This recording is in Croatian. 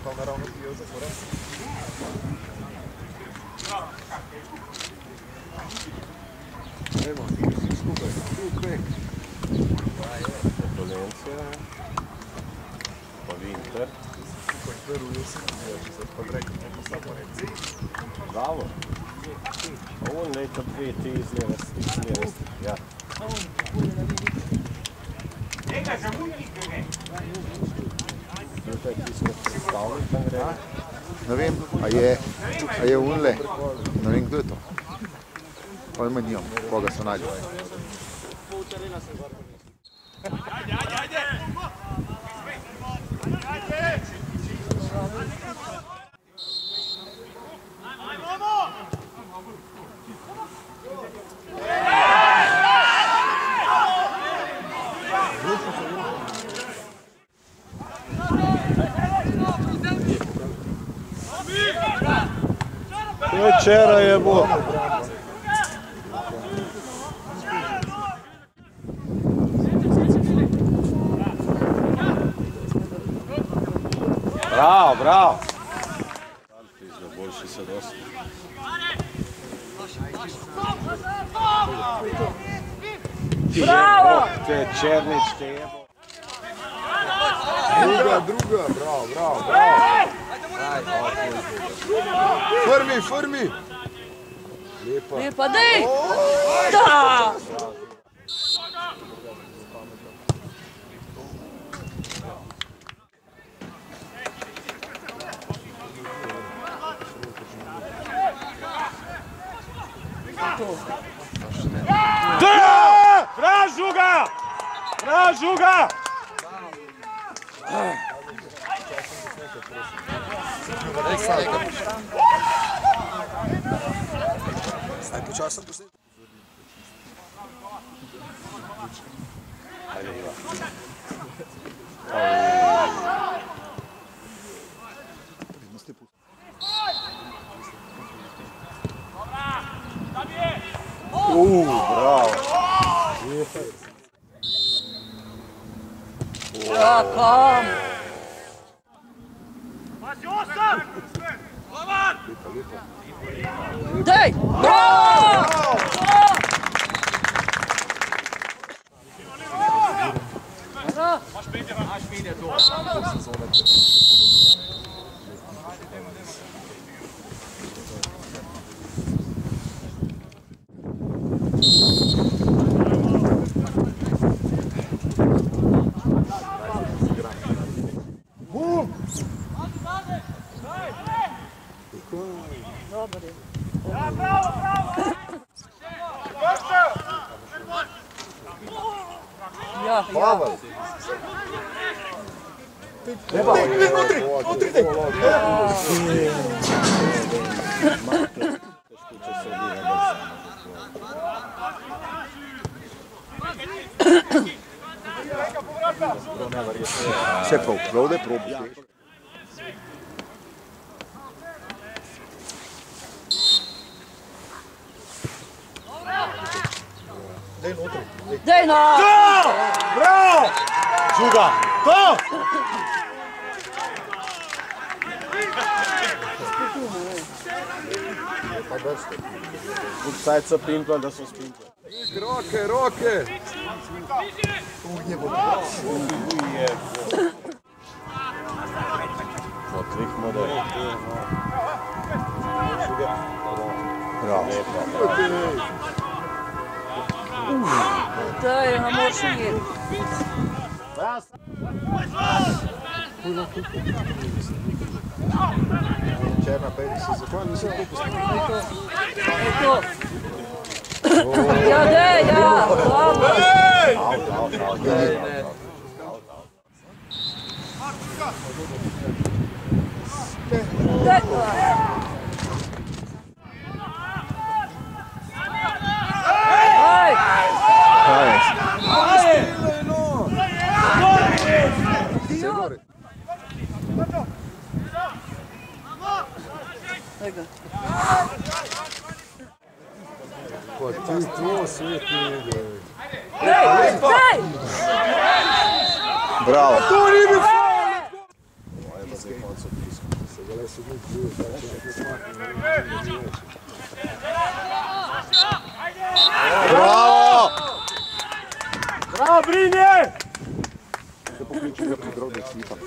Kamera ono bio zatvoren. Evo, skupaj, skupaj. Valencia, pa Inter. Skupaj, veruju se, če se pa rekao, neko samo reci. Bravo. Ovo neka dve ti izlijeve, ja. Tukaj tisto predstavljaj tam gre. Ne vem, a je unle, ne vem kdo je to. Pojma nimam, koga so najdel. Večera je bo. Bravo, bravo. Boljši se dosta. Bravo! Te Černić, te jebo. Druga, bravo. Frmi. Lijepa, dej! Da! Vražu ga! Staj počasan posljednji. Ajde, Iva. Bravo. Kom! Dej! Bravo! Pavel! Utri! Se prav, da je probi. Dej no! Bravo! Žuga! To! Sad sa pimpla da su spimpla. Roke! Otvih model. Bravo. Dej, ne moreš ujeti. Černa pejdi se zakon, nisem to postavil. To. Ja, dej, ja! Bravo! Dej! Pa ti to svijet nije ide. Daj! Bravo. Bravo! Bravo, Brinje! Se pokliči ga po drobnih slipah.